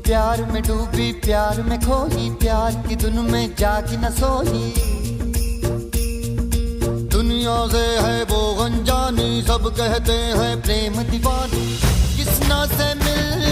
प्यार में डूबी, प्यार में खोई, प्यार की धुन में जागी न सोई। दुनिया से है वो अनजानी, सब कहते हैं प्रेम दीवानी, किसना से मिल